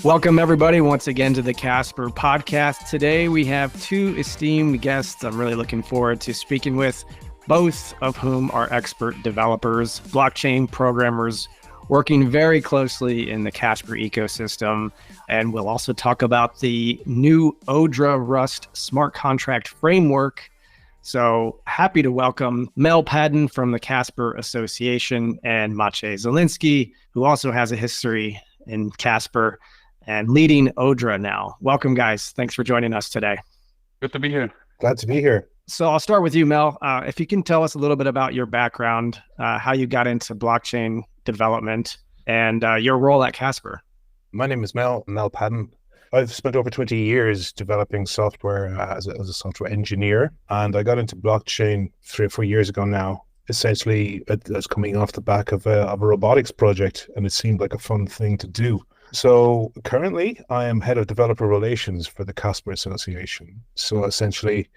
Welcome, everybody, once again to the Casper Podcast. Today, we have two esteemed guests I'm really looking forward to speaking with, both of whom are expert developers, blockchain programmers, working very closely in the Casper ecosystem. And we'll also talk about the new Odra Rust smart contract framework. So happy to welcome Mel Padden from the Casper Association and Maciej Zelenski, who also has a history in Casper and leading Odra now. Welcome, guys. Thanks for joining us today. Good to be here. Glad to be here. So I'll start with you, Mel. If you can tell us a little bit about your background, how you got into blockchain development, and your role at Casper. My name is Mel Padden. I've spent over 20 years developing software as a software engineer, and I got into blockchain 3 or 4 years ago now. Essentially, it was coming off the back of a robotics project, and it seemed like a fun thing to do. So currently, I am head of developer relations for the Casper Association. So essentially,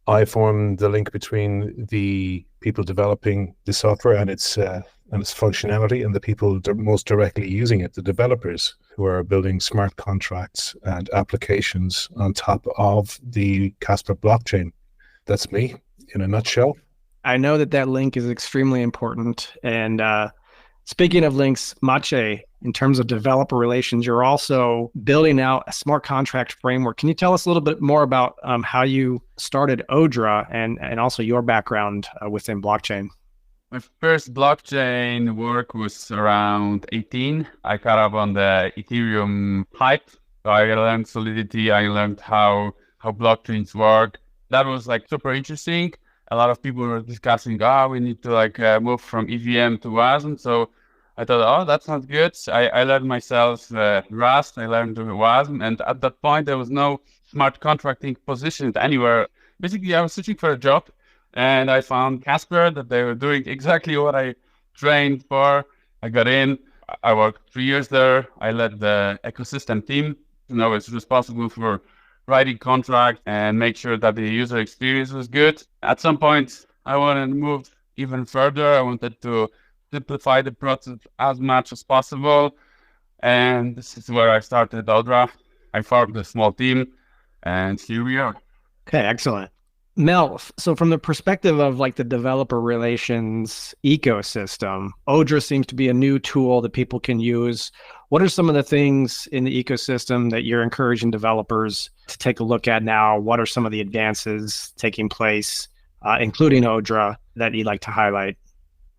I form the link between the people developing the software and its functionality and the people most directly using it, the developers who are building smart contracts and applications on top of the Casper blockchain. That's me in a nutshell. I know that link is extremely important. And speaking of links, Maciej, in terms of developer relations, you're also building out a smart contract framework. Can you tell us a little bit more about how you started Odra and also your background within blockchain? My first blockchain work was around 18. I caught up on the Ethereum hype. So I learned Solidity. I learned how blockchains work. That was super interesting. A lot of people were discussing, we need to move from EVM to WASM. So I thought, that sounds good. I learned myself Rust. I learned WASM. And at that point, there was no smart contracting positioned anywhere. Basically, I was searching for a job. And I found Casper, that they were doing exactly what I trained for. I got in. I worked 3 years there. I led the ecosystem team. I was responsible for writing contracts and make sure that the user experience was good. At some point, I wanted to move even further. I wanted to simplify the process as much as possible. And this is where I started Odra. I formed a small team, and here we are. Okay, excellent. Mel, so from the perspective of the developer relations ecosystem, Odra seems to be a new tool that people can use. What are some of the things in the ecosystem that you're encouraging developers to take a look at now? What are some of the advances taking place, including Odra, that you'd like to highlight?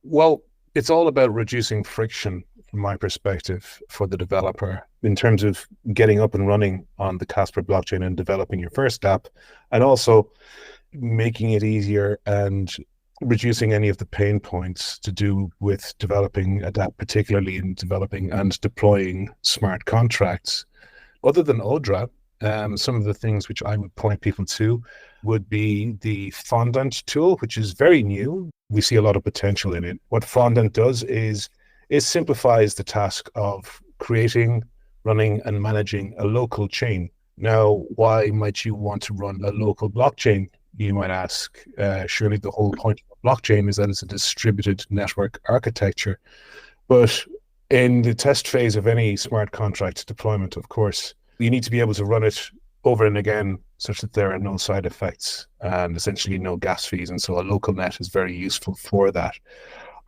Well, it's all about reducing friction, from my perspective, for the developer in terms of getting up and running on the Casper blockchain and developing your first app, and also making it easier and reducing any of the pain points to do with developing a app, particularly in developing and deploying smart contracts. Other than Odra, some of the things which I would point people to would be the fondant tool, which is very new. We see a lot of potential in it. What fondant does is it simplifies the task of creating, running, and managing a local chain. Now, why might you want to run a local blockchain? You might ask. Surely the whole point of a blockchain is that it's a distributed network architecture. But in the test phase of any smart contract deployment, of course, you need to be able to run it over and again such that there are no side effects and essentially no gas fees. And so a local net is very useful for that.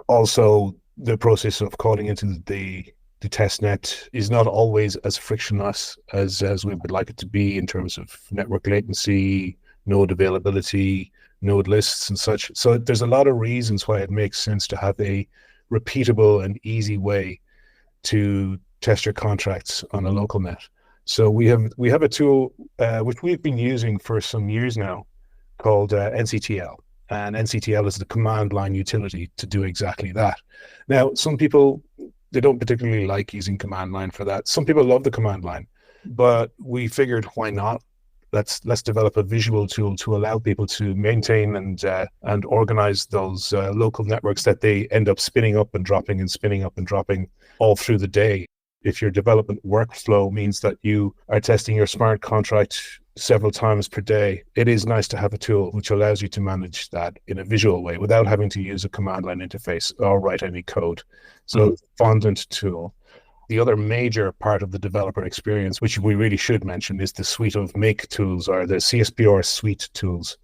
Also, the process of calling into the test net is not always as frictionless as we would like it to be in terms of network latency, node availability, node lists and such. So there's a lot of reasons why it makes sense to have a repeatable and easy way to test your contracts on a local net. So we have a tool which we've been using for some years now called NCTL. And NCTL is the command line utility to do exactly that. Now, some people, they don't particularly like using command line for that. Some people love the command line, but we figured, why not? Let's develop a visual tool to allow people to maintain and organize those local networks that they end up spinning up and dropping and spinning up and dropping all through the day. If your development workflow means that you are testing your smart contract several times per day, it is nice to have a tool which allows you to manage that in a visual way without having to use a command line interface or write any code. So fondant tool. The other major part of the developer experience, which we really should mention, is the suite of make tools, or the CSPR suite tools,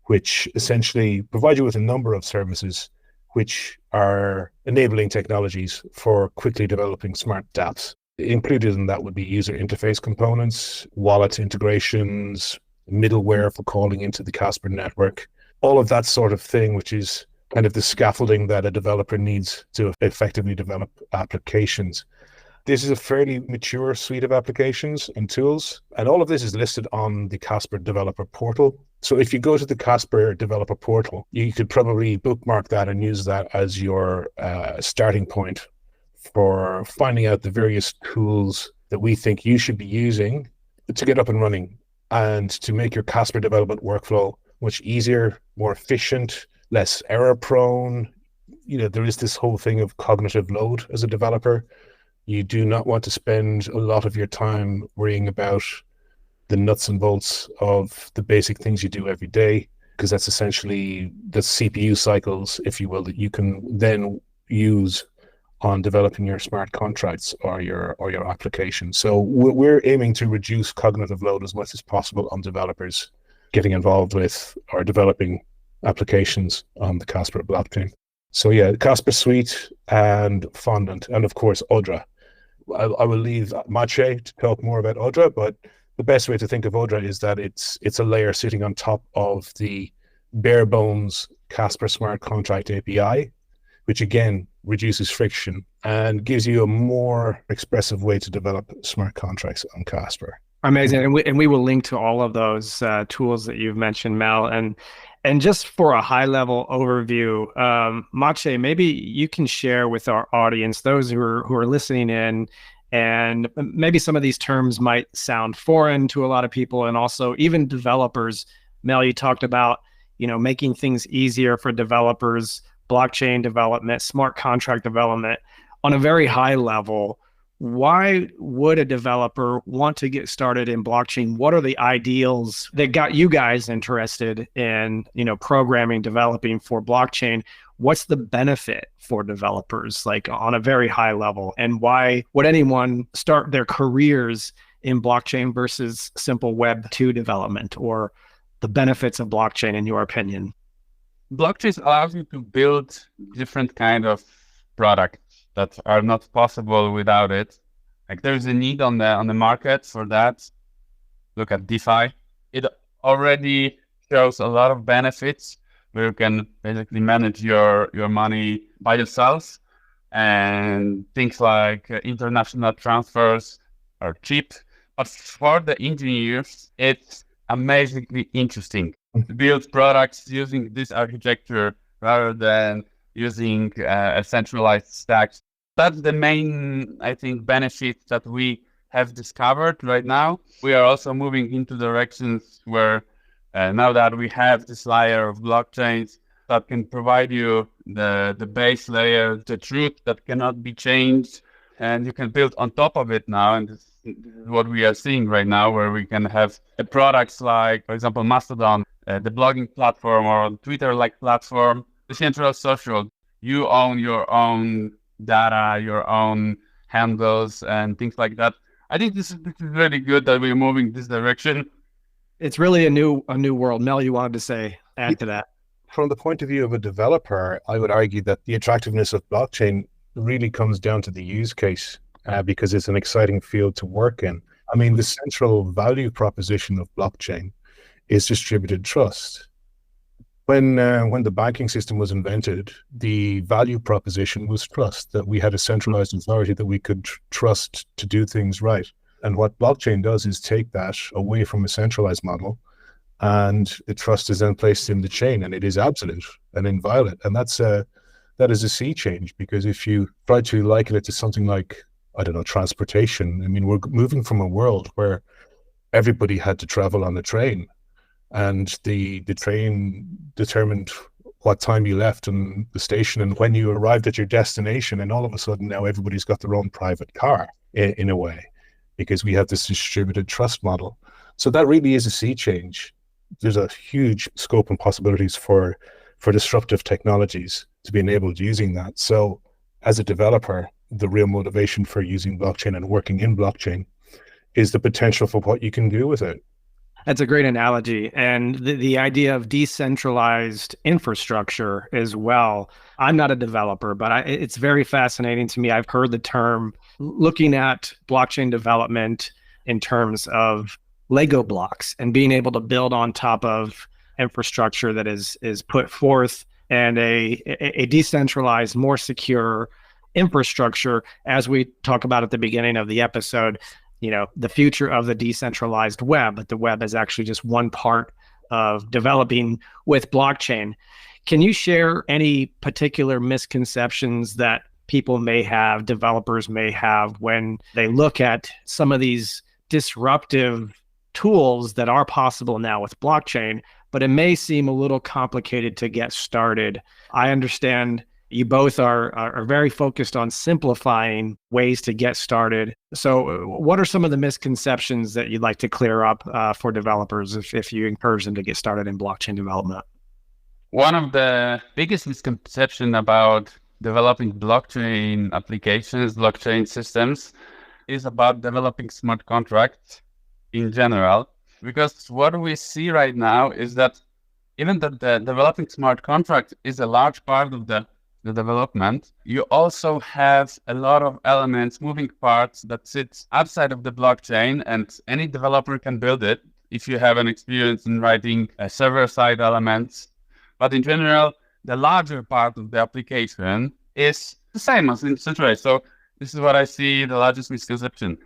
which essentially provide you with a number of services which are enabling technologies for quickly developing smart dApps. Included in that would be user interface components, wallet integrations, middleware for calling into the Casper network, all of that sort of thing, which is kind of the scaffolding that a developer needs to effectively develop applications. This is a fairly mature suite of applications and tools, and all of this is listed on the Casper Developer Portal. So if you go to the Casper Developer Portal, you could probably bookmark that and use that as your starting point for finding out the various tools that we think you should be using to get up and running and to make your Casper development workflow much easier, more efficient, less error prone. There is this whole thing of cognitive load as a developer. You do not want to spend a lot of your time worrying about the nuts and bolts of the basic things you do every day, because that's essentially the CPU cycles, if you will, that you can then use on developing your smart contracts or your application. So we're aiming to reduce cognitive load as much as possible on developers getting involved with or developing applications on the Casper blockchain. So yeah, Casper Suite and Fondant, and of course Odra. I will leave Maciej to talk more about Odra, but the best way to think of Odra is that it's a layer sitting on top of the bare bones Casper Smart Contract API, which again reduces friction and gives you a more expressive way to develop smart contracts on Casper. Amazing. And we will link to all of those tools that you've mentioned, Mel. And just for a high level overview, Maciej, maybe you can share with our audience, those who are listening in, and maybe some of these terms might sound foreign to a lot of people, and also even developers. Mel, you talked about, making things easier for developers, blockchain development, smart contract development on a very high level. Why would a developer want to get started in blockchain? What are the ideals that got you guys interested in, programming, developing for blockchain? What's the benefit for developers, like on a very high level? And why would anyone start their careers in blockchain versus simple Web 2 development, or the benefits of blockchain in your opinion? Blockchain allows you to build different kind of products that are not possible without it. Like there's a need on the market for that. Look at DeFi. It already shows a lot of benefits where you can basically manage your money by yourself, and things like international transfers are cheap. But for the engineers, it's amazingly interesting to build products using this architecture rather than using a centralized stack. That's the main, I think, benefit that we have discovered right now. We are also moving into directions where now that we have this layer of blockchains that can provide you the base layer, the truth that cannot be changed, and you can build on top of it now. And this is what we are seeing right now, where we can have products like, for example, Mastodon, the blogging platform, or Twitter-like platform, decentralized social. You own your own data, your own handles, and things like that. I think this is really good that we're moving this direction. It's really a new world. Mel, you wanted to add to that? From the point of view of a developer, I would argue that the attractiveness of blockchain really comes down to the use case, because it's an exciting field to work in. I mean, the central value proposition of blockchain is distributed trust. When the banking system was invented, the value proposition was trust, that we had a centralized authority that we could trust to do things right. And what blockchain does is take that away from a centralized model, and the trust is then placed in the chain, and it is absolute and inviolate. And that is a sea change, because if you try to liken it to something like, I don't know, transportation, I mean, we're moving from a world where everybody had to travel on a train, and the train determined what time you left in the station and when you arrived at your destination. And all of a sudden now everybody's got their own private car in a way, because we have this distributed trust model. So that really is a sea change. There's a huge scope and possibilities for disruptive technologies to be enabled using that. So as a developer, the real motivation for using blockchain and working in blockchain is the potential for what you can do with it. That's a great analogy. And the idea of decentralized infrastructure as well. I'm not a developer, but it's very fascinating to me. I've heard the term looking at blockchain development in terms of Lego blocks and being able to build on top of infrastructure that is put forth, and a decentralized, more secure infrastructure, as we talk about at the beginning of the episode. The future of the decentralized web, but the web is actually just one part of developing with blockchain. Can you share any particular misconceptions that people may have, developers may have, when they look at some of these disruptive tools that are possible now with blockchain, but it may seem a little complicated to get started? I understand you both are very focused on simplifying ways to get started. So what are some of the misconceptions that you'd like to clear up for developers if you encourage them to get started in blockchain development? One of the biggest misconceptions about developing blockchain applications, blockchain systems, is about developing smart contracts in general. Because what we see right now is that even that the developing smart contract is a large part of the development, you also have a lot of elements, moving parts that sit outside of the blockchain, and any developer can build it if you have an experience in writing server-side elements. But in general, the larger part of the application is the same as in Centralized. So this is what I see the largest misconception.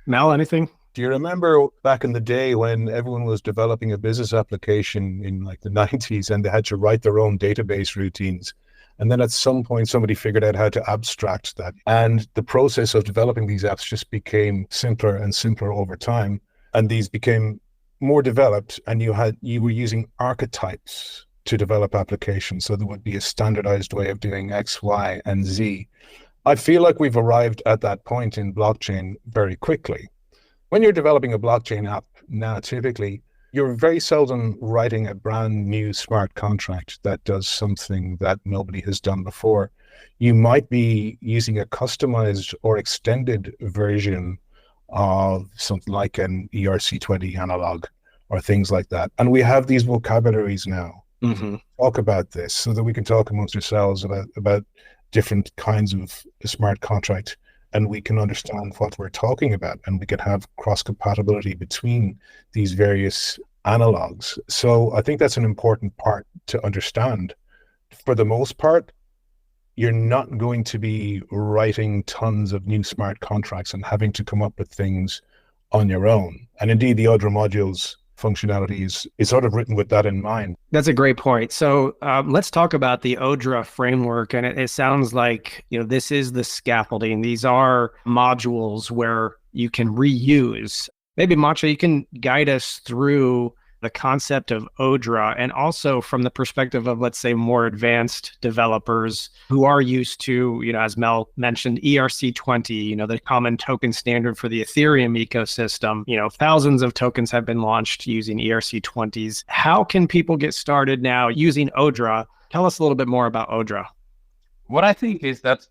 Mel, anything? Do you remember back in the day when everyone was developing a business application in like the 90s and they had to write their own database routines? And then at some point, somebody figured out how to abstract that. And the process of developing these apps just became simpler and simpler over time. And these became more developed, and you were using archetypes to develop applications. So there would be a standardized way of doing X, Y, and Z. I feel like we've arrived at that point in blockchain very quickly. When you're developing a blockchain app now, typically, you're very seldom writing a brand new smart contract that does something that nobody has done before. You might be using a customized or extended version of something like an ERC20 analog or things like that. And we have these vocabularies now. Talk about this so that we can talk amongst ourselves about different kinds of smart contract, and we can understand what we're talking about, and we can have cross-compatibility between these various analogs. So I think that's an important part to understand. For the most part, you're not going to be writing tons of new smart contracts and having to come up with things on your own. And indeed, the Odra modules functionality is sort of written with that in mind. That's a great point. So let's talk about the Odra framework. And it sounds like, this is the scaffolding. These are modules where you can reuse. Maybe Maciej, you can guide us through the concept of Odra, and also from the perspective of, let's say, more advanced developers who are used to, as Mel mentioned, ERC20, the common token standard for the Ethereum ecosystem. Thousands of tokens have been launched using ERC20s. How can people get started now using Odra? Tell us a little bit more about Odra. What I think is that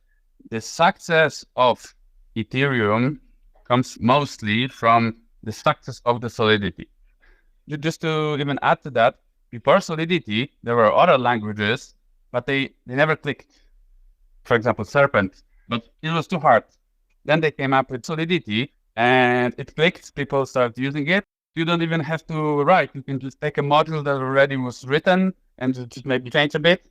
the success of Ethereum comes mostly from the success of the Solidity. Just to even add to that, before Solidity, there were other languages, but they never clicked. For example, Serpent, but it was too hard. Then they came up with Solidity, and it clicked. People started using it. You don't even have to write. You can just take a module that already was written and just maybe change a bit.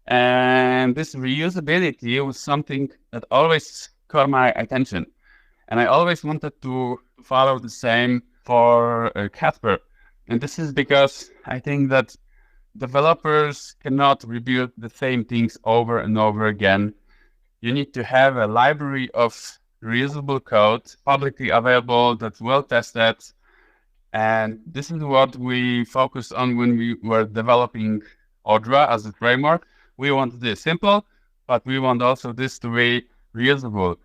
And this reusability was something that always caught my attention. And I always wanted to follow the same for Casper. And this is because I think that developers cannot rebuild the same things over and over again. You need to have a library of reusable code, publicly available, that's well tested. And this is what we focused on when we were developing Odra as a framework. We want this simple, but we want also this to be reusable.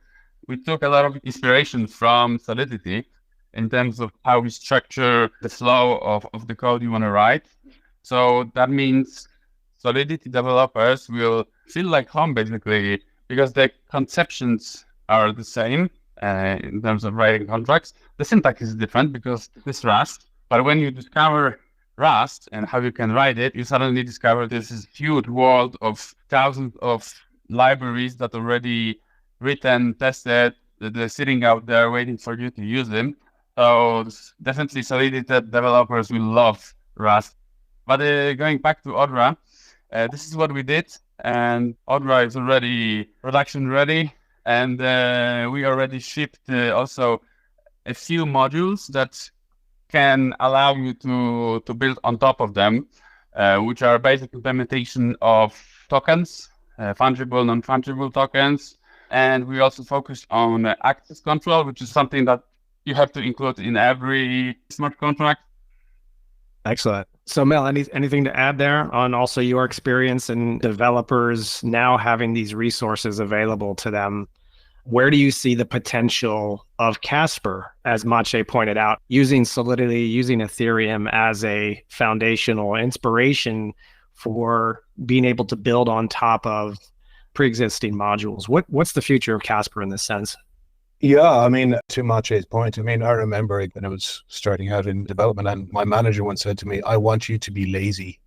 We took a lot of inspiration from Solidity in terms of how we structure the flow of the code you want to write. So that means Solidity developers will feel like home, basically, because the conceptions are the same in terms of writing contracts. The syntax is different because it's Rust. But when you discover Rust and how you can write it, you suddenly discover this is huge world of thousands of libraries that already written, tested, that they're sitting out there waiting for you to use them. So definitely Solidity developers will love Rust. But going back to Odra, this is what we did, and Odra is already production ready, and we already shipped also a few modules that can allow you to build on top of them, which are basic implementation of tokens, fungible, non-fungible tokens. And we also focused on access control, which is something that you have to include in every smart contract. Excellent. So Mel, anything to add there on also your experience and developers now having these resources available to them? Where do you see the potential of Casper, as Maciej pointed out, using Solidity, using Ethereum as a foundational inspiration for being able to build on top of pre-existing modules? What's the future of Casper in this sense? Yeah, I mean, to Maciej's point, I mean, I remember when I was starting out in development and my manager once said to me, I want you to be lazy.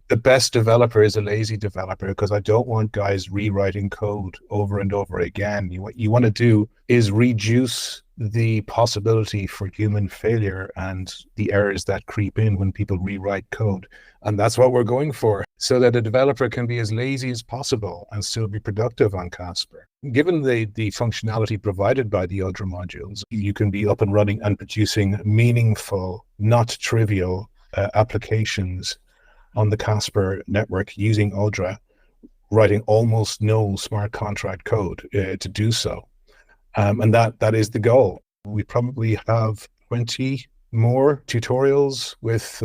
The best developer is a lazy developer because I don't want guys rewriting code over and over again. What you want to do is reduce the possibility for human failure and the errors that creep in when people rewrite code. And that's what we're going for, so that a developer can be as lazy as possible and still be productive on Casper. Given the functionality provided by the Odra modules, you can be up and running and producing meaningful, not trivial applications on the Casper network using Odra, writing almost no smart contract code to do so. And that is the goal. We probably have 20 more tutorials with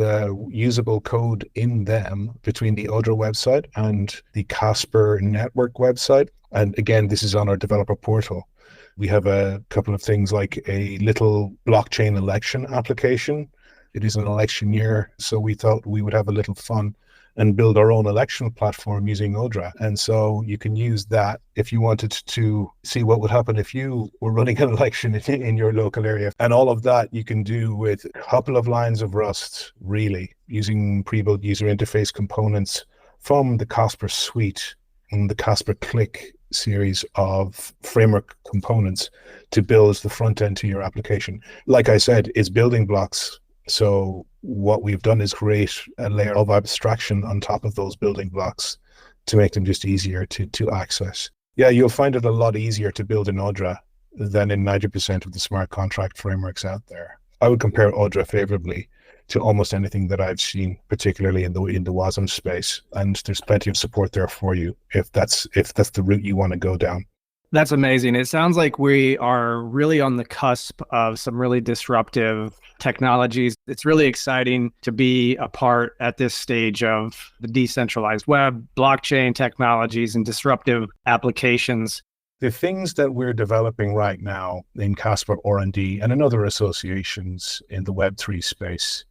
usable code in them between the Odra website and the Casper network website. And again, this is on our developer portal. We have a couple of things like a little blockchain election application. It is an election year, so we thought we would have a little fun and build our own election platform using Odra. And so you can use that if you wanted to see what would happen if you were running an election in your local area. And all of that you can do with a couple of lines of Rust, really, using pre-built user interface components from the Casper suite and the Casper Click series of framework components to build the front end to your application. Like I said, it's building blocks. So what we've done is create a layer of abstraction on top of those building blocks to make them just easier to access. Yeah, you'll find it a lot easier to build in Odra than in 90% of the smart contract frameworks out there. I would compare Odra favorably to almost anything that I've seen, particularly in the WASM space. And there's plenty of support there for you if that's the route you want to go down. That's amazing. It sounds like we are really on the cusp of some really disruptive technologies. It's really exciting to be a part at this stage of the decentralized web, blockchain technologies, and disruptive applications. The things that we're developing right now in Casper R&D and in other associations in the Web3 space,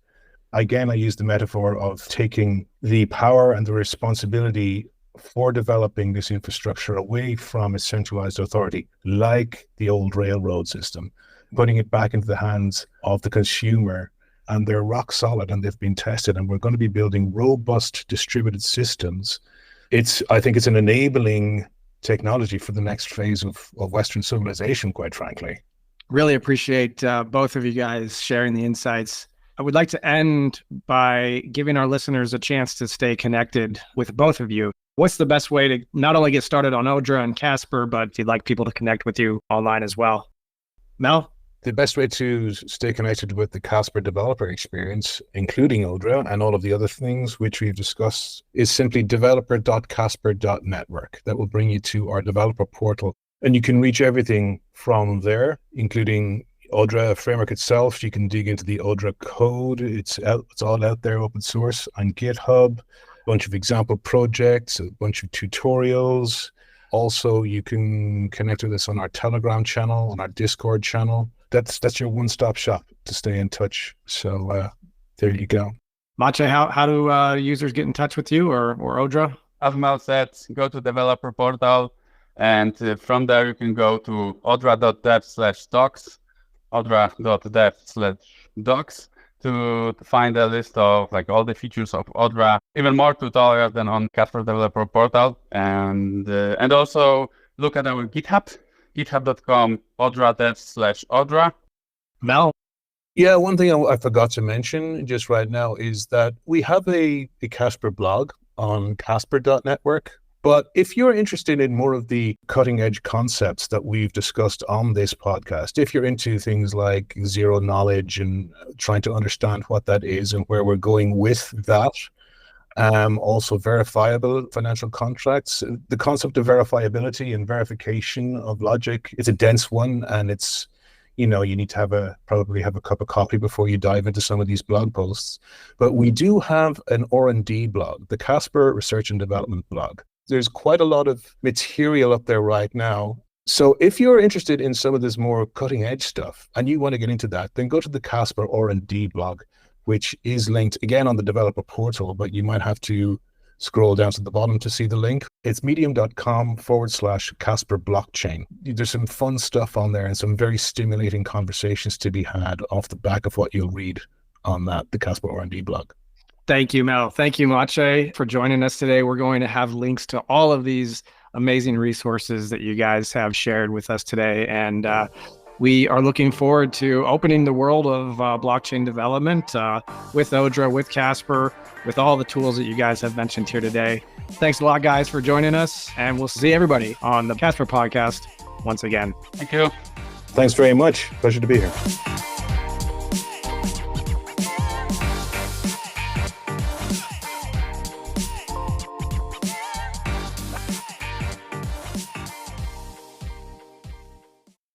again, I use the metaphor of taking the power and the responsibility for developing this infrastructure away from a centralized authority like the old railroad system, putting it back into the hands of the consumer. And they're rock solid and they've been tested, and we're going to be building robust distributed systems. I think it's an enabling technology for the next phase of Western civilization, quite frankly. Really appreciate both of you guys sharing the insights. I would like to end by giving our listeners a chance to stay connected with both of you. What's the best way to not only get started on Odra and Casper, but if you'd like people to connect with you online as well? Mel? The best way to stay connected with the Casper developer experience, including Odra and all of the other things which we've discussed, is simply developer.casper.network. That will bring you to our developer portal. And you can reach everything from there, including Odra framework itself. You can dig into the Odra code. It's all out there, open source on GitHub. Bunch of example projects, a bunch of tutorials. Also, you can connect with us on our Telegram channel, on our Discord channel. That's your one-stop shop to stay in touch. So there you go. Maciej, how do users get in touch with you or Odra? As Mel said, go to developer portal. And from there, you can go to odra.dev/docs, odra.dev/docs to find a list of like all the features of Odra, even more tutorials than on Casper Developer Portal. And also look at our GitHub, github.com, odra.dev/odra. Mel? Yeah, one thing I forgot to mention just right now is that we have a Casper blog on casper.network. But if you're interested in more of the cutting edge concepts that we've discussed on this podcast, if you're into things like zero knowledge and trying to understand what that is and where we're going with that, also verifiable financial contracts, the concept of verifiability and verification of logic, it's a dense one, and it's, you need to probably have a cup of coffee before you dive into some of these blog posts. But we do have an R&D blog, the Casper Research and Development blog. There's quite a lot of material up there right now. So if you're interested in some of this more cutting edge stuff and you want to get into that, then go to the Casper R&D blog, which is linked again on the developer portal, but you might have to scroll down to the bottom to see the link. It's medium.com/Casper blockchain. There's some fun stuff on there and some very stimulating conversations to be had off the back of what you'll read on the Casper R&D blog. Thank you, Mel. Thank you, Maciej, for joining us today. We're going to have links to all of these amazing resources that you guys have shared with us today. And we are looking forward to opening the world of blockchain development with Odra, with Casper, with all the tools that you guys have mentioned here today. Thanks a lot, guys, for joining us. And we'll see everybody on the Casper Podcast once again. Thank you. Thanks very much. Pleasure to be here.